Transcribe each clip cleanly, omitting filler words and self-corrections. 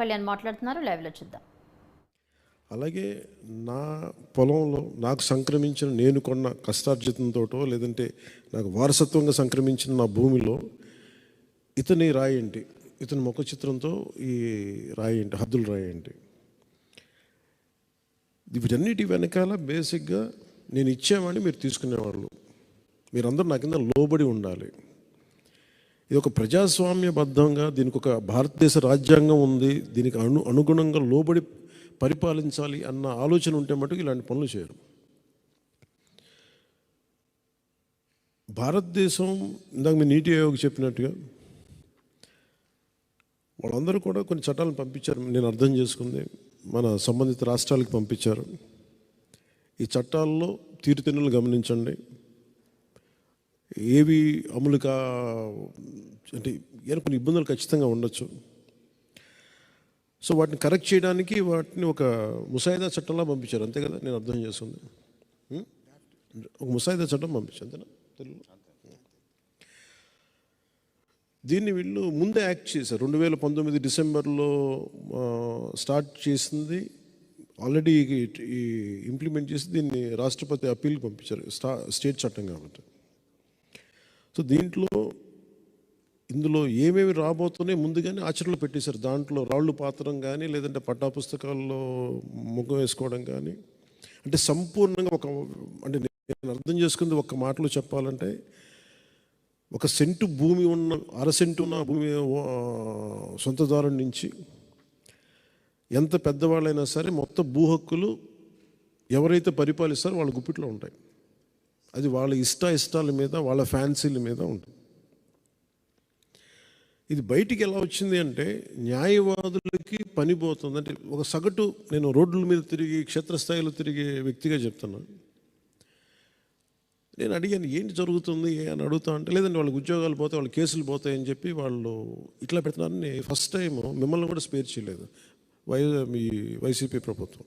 కళ్యాణ్ మాట్లాడుతున్నారు, లైవ్లో చూద్దాం. అలాగే నా పొలంలో నాకు సంక్రమించిన నేను కొన్న కష్టార్జితంతో లేదంటే నాకు వారసత్వంగా సంక్రమించిన నా భూమిలో ఇతని రాయండి, ఇతని ముఖ చిత్రంతో ఈ రాయండి, హద్దులు రాయండి. వీటన్నిటి వెనకాల బేసిక్గా నేను ఇచ్చేవాడిని, మీరు తీసుకునేవాళ్ళు, మీరందరూ నా కింద లోబడి ఉండాలి. ఇది ఒక ప్రజాస్వామ్యబద్ధంగా దీనికి ఒక భారతదేశ రాజ్యాంగం ఉంది, దీనికి అనుగుణంగా లోబడి పరిపాలించాలి అన్న ఆలోచన ఉంటే మటుకు ఇలాంటి పనులు చేయరు. భారతదేశం ఇందాక మీ నీతి ఆయోగ్ చెప్పినట్టుగా వాళ్ళందరూ కూడా కొన్ని చట్టాలను పంపించారు. నేను అర్థం చేసుకుంది, మన సంబంధిత రాష్ట్రాలకు పంపించారు. ఈ చట్టాల్లో తీరుతెన్నులు గమనించండి, ఏవి అమలు అంటే కొన్ని ఇబ్బందులు ఖచ్చితంగా ఉండొచ్చు. సో వాటిని కరెక్ట్ చేయడానికి వాటిని ఒక ముసాయిదా చట్టంలా పంపించారు, అంతే కదా నేను అర్థం చేసుకుంది. ఒక ముసాయిదా చట్టం పంపించారు, అంతేనా తెలుగు? దీన్ని వీళ్ళు ముందే యాక్ట్ చేశారు. 2019 డిసెంబర్లో స్టార్ట్ చేసింది, ఆల్రెడీ ఇంప్లిమెంట్ చేసి దీన్ని రాష్ట్రపతి అప్పీల్కి పంపించారు, స్టేట్ చట్టం కాబట్టి. సో ఇందులో ఏమేమి రాబోతున్నాయి ముందుగానే ఆచరణలో పెట్టేశారు. దాంట్లో రాళ్ళు పాత్రం కానీ లేదంటే పట్టా పుస్తకాల్లో ముఖం వేసుకోవడం కానీ, అంటే సంపూర్ణంగా అంటే నేను అర్థం చేసుకుంది ఒక్క మాటలో చెప్పాలంటే, ఒక సెంటు భూమి ఉన్న, అరసెంటు ఉన్న భూమి సొంతదారుడి నుంచి ఎంత పెద్దవాళ్ళైనా సరే మొత్తం భూ హక్కులు ఎవరైతే పరిపాలిస్తారో వాళ్ళ గుప్పిట్లో ఉంటాయి. అది వాళ్ళ ఇష్టాల మీద, వాళ్ళ ఫ్యాన్సీల మీద ఉంటుంది. ఇది బయటికి ఎలా వచ్చింది అంటే, న్యాయవాదులకి పని పోతుంది. అంటే ఒక సగటు, నేను రోడ్ల మీద తిరిగి క్షేత్రస్థాయిలో తిరిగే వ్యక్తిగా చెప్తున్నాను. నేను అడిగాను ఏంటి జరుగుతుంది అని అడుగుతా అంటే, లేదంటే వాళ్ళకి ఉద్యోగాలు పోతాయి, వాళ్ళ కేసులు పోతాయని చెప్పి వాళ్ళు ఇట్లా పెడుతున్నారని ఫస్ట్ టైం మిమ్మల్ని కూడా స్పేర్ చేయలేదు మీ వైసీపీ ప్రభుత్వం.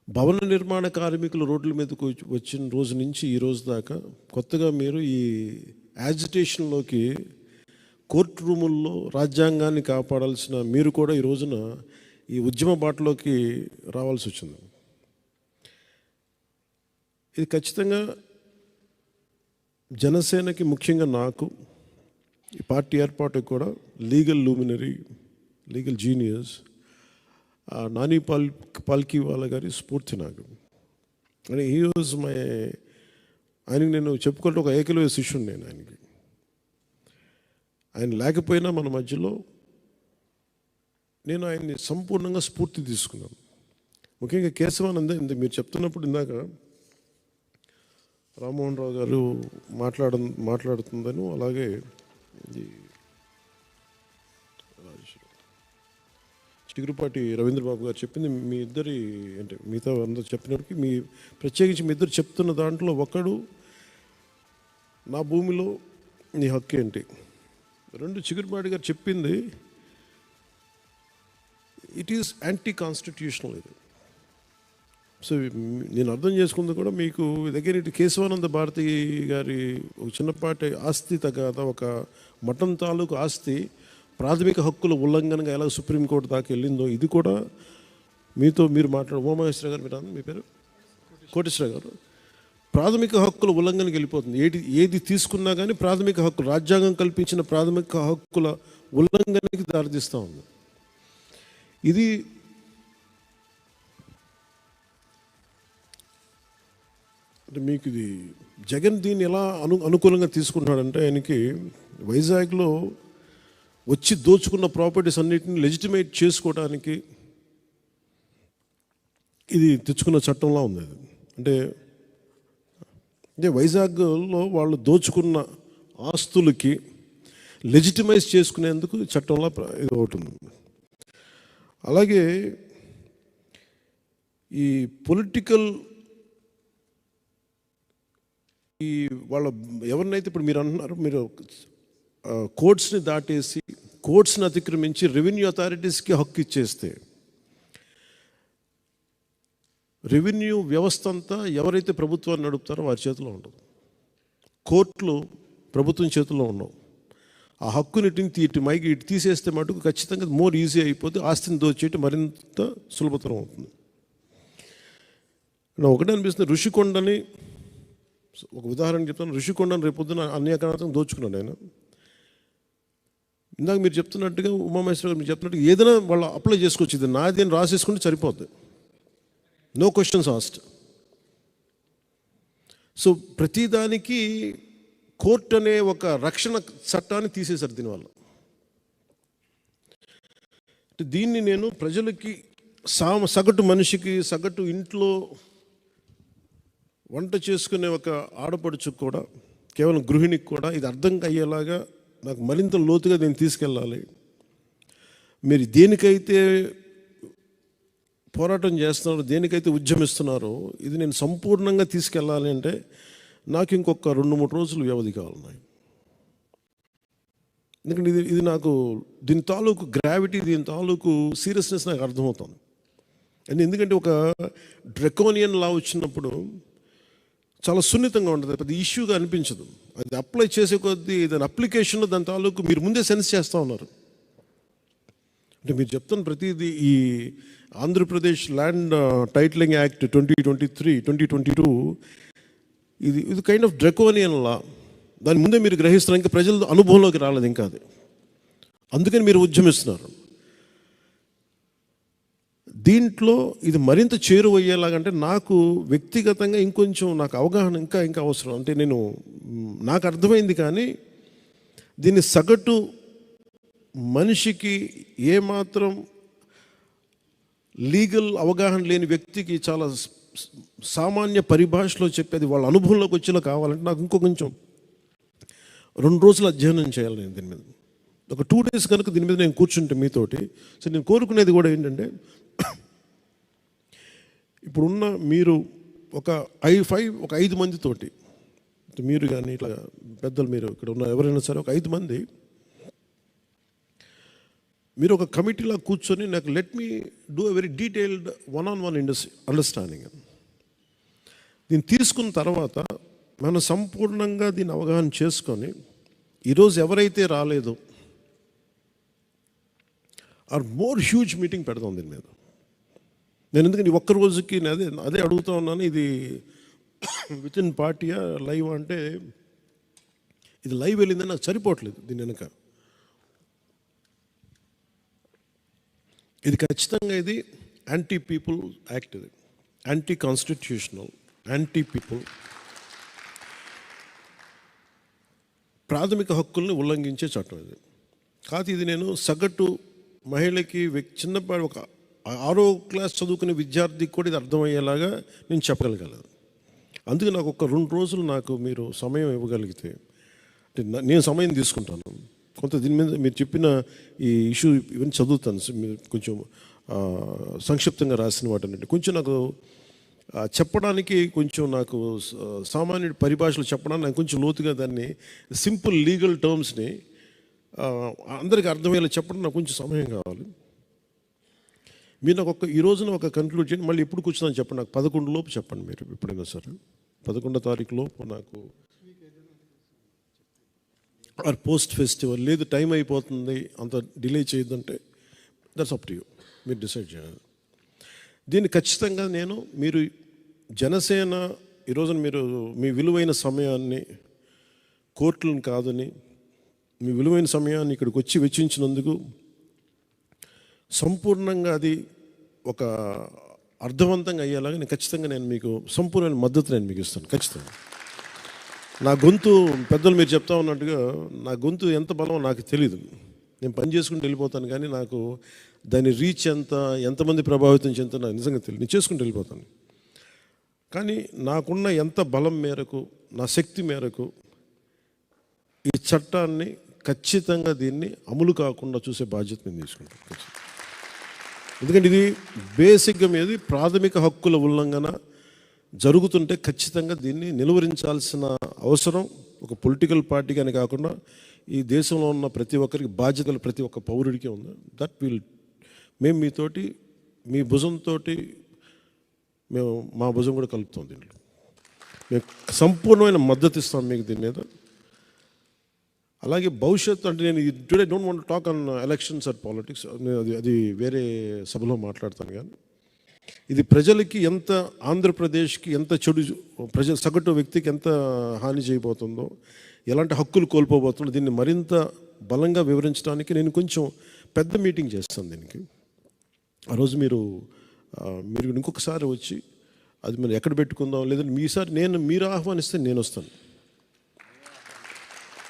భవన నిర్మాణ కార్మికులు రోడ్ల మీదకు వచ్చిన రోజు నుంచి ఈ రోజు దాకా కొత్తగా మీరు ఈ యాజిటేషన్లోకి, కోర్టు రూముల్లో రాజ్యాంగాన్ని కాపాడాల్సిన మీరు కూడా ఈ రోజున ఈ ఉద్యమ బాటలోకి రావాల్సి వచ్చింది. ఇది ఖచ్చితంగా జనసేనకి, ముఖ్యంగా నాకు, ఈ పార్టీ ఏర్పాటుకు కూడా legal luminary, legal genius Nani Palkhivala గారి స్ఫూర్తి నాకు. అని ఈ రోజు ఆయనకి నేను చెప్పుకుంటే ఒక ఏకలవ్య శిష్యుడు నేను ఆయనకి. ఆయన లేకపోయినా మన మధ్యలో నేను ఆయన్ని సంపూర్ణంగా స్ఫూర్తి తీసుకున్నాను. ముఖ్యంగా కేశవానంద మీరు చెప్తున్నప్పుడు ఇందాక రామ్మోహన్ రావు గారు మాట్లాడుతుందని, అలాగే చిగురుపాటి రవీంద్రబాబు గారు చెప్పింది, మీ ఇద్దరి అంటే మిగతా అందరూ చెప్పినప్పటికీ ప్రత్యేకించి మీ ఇద్దరు చెప్తున్న దాంట్లో ఒకడు, నా భూమిలో నీ హక్కు ఏంటి. రెండు, చిగురుపాటి గారు చెప్పింది ఇట్ ఈస్ యాంటీ కాన్స్టిట్యూషనల్. ఇది సో నేను అర్థం చేసుకుంది కూడా మీకు దగ్గర ఇటు కేశవానంద భారతి గారి ఒక చిన్నపాటి ఆస్తి తగాదా, ఒక మఠం తాలూకు ఆస్తి ప్రాథమిక హక్కుల ఉల్లంఘనగా ఎలా సుప్రీంకోర్టు దాకా వెళ్ళిందో, ఇది కూడా మీరు ఉమామహేశ్వర గారు, మీరు మీ పేరు కోటేశ్వర గారు, ప్రాథమిక హక్కుల ఉల్లంఘనకి వెళ్ళిపోతుంది. ఏది తీసుకున్నా కానీ ప్రాథమిక హక్కులు, రాజ్యాంగం కల్పించిన ప్రాథమిక హక్కుల ఉల్లంఘనకి దారితీస్తూ ఉంది. ఇది అంటే మీకు ఇది జగన్ దీన్ని ఎలా అనుకూలంగా తీసుకుంటున్నాడంటే, ఆయనకి వైజాగ్లో వచ్చి దోచుకున్న ప్రాపర్టీస్ అన్నిటిని లెజిటిమేట్ చేసుకోవడానికి ఇది తెచ్చుకున్న చట్టంలా ఉంది. అంటే వైజాగ్లో వాళ్ళు దోచుకున్న ఆస్తులకి లెజిటిమైజ్ చేసుకునేందుకు చట్టంలా ఇది ఒకటి ఉంది. అలాగే ఈ పొలిటికల్ వాళ్ళ ఎవరినైతే ఇప్పుడు మీరు అంటున్నారు, మీరు కోర్ట్స్ని దాటేసి, కోర్ట్స్ని అతిక్రమించి రెవెన్యూ అథారిటీస్కి హక్కు ఇచ్చేస్తే, రెవెన్యూ వ్యవస్థ అంతా ఎవరైతే ప్రభుత్వాన్ని నడుపుతారో వారి చేతిలో ఉండదు. కోర్టులు ప్రభుత్వం చేతిలో ఉండవు. ఆ హక్కుని ఇటు మైకి ఇటు తీసేస్తే మటుకు ఖచ్చితంగా మోర్ ఈజీ అయిపోతే ఆస్తిని దోచేయటం మరింత సులభతరం అవుతుంది. ఒకటే అనిపిస్తుంది, ఋషికొండని ఒక ఉదాహరణ చెప్తాను. ఋషికొండని రేపొద్దున అన్యాయకారణంగా దోచుకున్నాడు ఆయన. ఇందాక మీరు చెప్తున్నట్టుగా ఉమామహేశ్వర గారు మీరు చెప్తున్నట్టుగా ఏదైనా వాళ్ళు అప్లై చేసుకోవచ్చు. ఇది నాది అని రాసేసుకుంటే సరిపోద్ది, నో క్వశ్చన్స్ ఆస్క్డ్. సో ప్రతిదానికి కోర్టు అనే ఒక రక్షణ చట్టాన్ని తీసేశారు దీనివల్ల. దీన్ని నేను ప్రజలకి సగటు మనిషికి, సగటు ఇంట్లో వంట చేసుకునే ఒక ఆడపడుచుకు కూడా, కేవలం గృహిణికి కూడా ఇది అర్థం అయ్యేలాగా నాకు మరింత లోతుగా నేను తీసుకెళ్ళాలి. మీరు దేనికైతే పోరాటం చేస్తున్నారో, దేనికైతే ఉద్యమిస్తున్నారో, ఇది నేను సంపూర్ణంగా తీసుకెళ్ళాలి అంటే నాకు ఇంకొక 2-3 రోజులు వ్యవధి కావాలి. ఎందుకంటే ఇది నాకు దీని తాలూకు గ్రావిటీ, దీని తాలూకు సీరియస్నెస్ నాకు అర్థమవుతుంది. అండ్ ఎందుకంటే ఒక డ్రెకోనియన్ లా వచ్చినప్పుడు చాలా సున్నితంగా ఉంటుంది, పెద్ద ఇష్యూగా అనిపించదు. అది అప్లై చేసే కొద్దీ దాని అప్లికేషన్లో దాని తాలూకు మీరు ముందే సెన్స్ చేస్తూ ఉన్నారు. అంటే మీరు చెప్తున్న ప్రతిదీ ఈ ఆంధ్రప్రదేశ్ ల్యాండ్ టైటిలింగ్ యాక్ట్ 2022 ఇది కైండ్ ఆఫ్ డ్రెకోనియన్ లా. దాని ముందే మీరు గ్రహిస్తున్నారు, ఇంకా ప్రజల అనుభవంలోకి రాలేదు ఇంకా అది. అందుకని మీరు ఉద్యమిస్తున్నారు. దీంట్లో ఇది మరింత చేరువయ్యేలాగంటే నాకు వ్యక్తిగతంగా ఇంకొంచెం నాకు అవగాహన ఇంకా అవసరం. అంటే నాకు అర్థమైంది, కానీ దీన్ని సగటు మనిషికి ఏమాత్రం లీగల్ అవగాహన లేని వ్యక్తికి చాలా సామాన్య పరిభాషలో చెప్పేది వాళ్ళ అనుభవంలోకి వచ్చేలా కావాలంటే నాకు కొంచెం 2 రోజులు అధ్యయనం చేయాలి నేను దీని మీద. ఒక 2 days కనుక దీని మీద నేను కూర్చుంటే మీతోటి. సో నేను కోరుకునేది కూడా ఏంటంటే, ఇప్పుడున్న మీరు ఒక 5 మందితోటి, మీరు కానీ ఇట్లా పెద్దలు, మీరు ఇక్కడ ఉన్న ఎవరైనా సరే ఒక 5 మంది మీరు ఒక కమిటీలా కూర్చొని నాకు let me do a very detailed one-on-one understanding. దీన్ని తీసుకున్న తర్వాత మనం సంపూర్ణంగా దీన్ని అవగాహన చేసుకొని, ఈరోజు ఎవరైతే రాలేదో ఆర్ మోర్ హ్యూజ్ మీటింగ్ పెడదాం దీని మీద. నేను ఎందుకంటే ఒక్క రోజుకి అదే అడుగుతూ ఉన్నాను. ఇది విత్ ఇన్ పార్టీయా లైవ్ అంటే, ఇది లైవ్ వెళ్ళిందని నాకు సరిపోవట్లేదు. దీని వెనక ఇది ఖచ్చితంగా ఇది యాంటీ పీపుల్ యాక్ట్, ఇది యాంటీ కాన్స్టిట్యూషనల్, యాంటీ పీపుల్, ప్రాథమిక హక్కుల్ని ఉల్లంఘించే చట్టం ఇది. కాదు ఇది నేను సగటు మహిళకి, చిన్నపాటి ఒక 6వ క్లాస్ చదువుకునే విద్యార్థికి కూడా ఇది అర్థమయ్యేలాగా నేను చెప్పగలగలను. అందుకే నాకు ఒక 2 రోజులు నాకు మీరు సమయం ఇవ్వగలిగితే, అంటే నేను సమయం తీసుకుంటాను కొంత. దీని మీద మీరు చెప్పిన ఈ ఇష్యూ ఇవన్నీ చదువుతాను. మీరు కొంచెం సంక్షిప్తంగా రాసిన వాటన్నిటి కొంచెం నాకు చెప్పడానికి, కొంచెం నాకు సామాన్యుడి పరిభాషలు చెప్పడానికి నాకు కొంచెం లోతుగా దాన్ని సింపుల్ లీగల్ టర్మ్స్ని అందరికీ అర్థమయ్యేలా చెప్పడం నాకు కొంచెం సమయం కావాలి. మీరు నాకు ఈ రోజున ఒక కన్క్లూడ్ చేయండి. మళ్ళీ ఎప్పుడు కూర్చున్నాను చెప్పండి, నాకు 11 లోపు చెప్పండి. మీరు ఎప్పుడైనా సరే 11వ తారీఖు లోపు నాకు పోస్ట్ ఫెస్టివల్ లేదు, టైం అయిపోతుంది, అంత డిలే చేయొద్దంటే దట్స్ అప్ టు యూ, మీరు డిసైడ్ చేయాలి. దీన్ని ఖచ్చితంగా మీరు జనసేన ఈరోజున మీరు మీ విలువైన సమయాన్ని, కోర్టులను కాదని మీ విలువైన సమయాన్ని ఇక్కడికి వచ్చి వెచ్చించినందుకు సంపూర్ణంగా అది ఒక అర్థవంతంగా అయ్యేలాగా నేను మీకు సంపూర్ణమైన మద్దతు నేను మీకు ఇస్తాను ఖచ్చితంగా. నా గొంతు పెద్దలు మీరు చెప్తా ఉన్నట్టుగా నా గొంతు ఎంత బలమో నాకు తెలియదు. నేను పని చేసుకుంటూ వెళ్ళిపోతాను, కానీ నాకు దాని రీచ్ ఎంతమంది ప్రభావితం చెందుతుందో నాకు నిజంగా తెలియదు. నేను చేసుకుంటూ వెళ్ళిపోతాను, కానీ నాకున్న ఎంత బలం మేరకు, నా శక్తి మేరకు ఈ చట్టాన్ని ఖచ్చితంగా దీన్ని అమలు కాకుండా చూసే బాధ్యత నేను తీసుకుంటాను. ఎందుకంటే ఇది బేసిక్గా మీది ప్రాథమిక హక్కుల ఉల్లంఘన జరుగుతుంటే ఖచ్చితంగా దీన్ని నిలువరించాల్సిన అవసరం ఒక పొలిటికల్ పార్టీగానే కాకుండా ఈ దేశంలో ఉన్న ప్రతి ఒక్కరికి బాధ్యతలు ప్రతి ఒక్క పౌరుడికి ఉంది. దట్ మేము మీతోటి, మీ భుజంతో మేము మా భుజం కూడా కలుపుతాం. దీంట్లో మేము సంపూర్ణమైన మద్దతు ఇస్తాం మీకు దీని మీద. అలాగే భవిష్యత్తు అంటే నేను today don't want talk on elections or politics, అది వేరే సభలో మాట్లాడతాను. కానీ ఇది ప్రజలకి ఎంత, ఆంధ్రప్రదేశ్కి ఎంత చెడు, సగటు వ్యక్తికి ఎంత హాని చేయబోతుందో, ఎలాంటి హక్కులు కోల్పోబోతుందో దీన్ని మరింత బలంగా వివరించడానికి నేను కొంచెం పెద్ద మీటింగ్ చేస్తాను దీనికి. ఆ రోజు మీరు ఇంకొకసారి వచ్చి అది మనం ఎక్కడ పెట్టుకుందాం, లేదంటే మీసారి మీరు ఆహ్వానిస్తే నేను వస్తాను.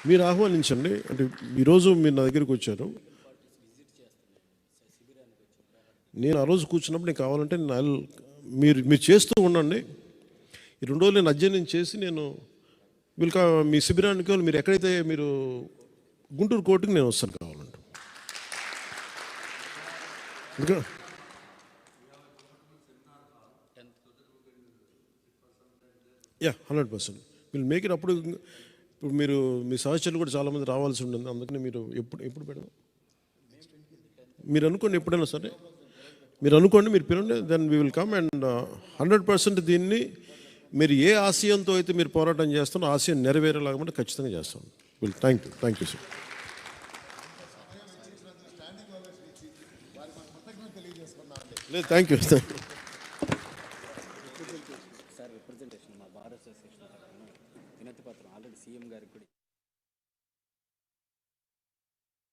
మీరు ఆహ్వానించండి. అంటే ఈరోజు మీరు నా దగ్గరికి వచ్చారు, నేను ఆ రోజు కూర్చున్నప్పుడు నేను కావాలంటే మీరు చేస్తూ ఉండండి. ఈ 2 రోజులు నేను అధ్యయనం చేసి నేను మీ శిబిరానికి మీరు ఎక్కడైతే మీరు గుంటూరు కోర్టుకి నేను వస్తాను కావాలంటే. ఇంకా 100% విల్ మేక్ ఇట్. అప్పుడు మీ సహచరులు కూడా చాలామంది రావాల్సి ఉంటుంది. అందుకని మీరు ఎప్పుడు పెడదాం మీరు అనుకోండి, ఎప్పుడైనా సరే మీరు అనుకోండి, మీరు పిలండి, then we will come. And 100% దీన్ని మీరు ఏ ఆశయంతో అయితే మీరు పోరాటం చేస్తారో ఆశయం నెరవేరేలాగా కూడా ఖచ్చితంగా చేస్తాం. Thank you sir. లేదు, థ్యాంక్ యూ. సార్ రిప్రజెంటేషన్ మా బార్ అసోసియేషన్ వినతి పత్రం ఆల్రెడీ సీఎం గారికి కూడా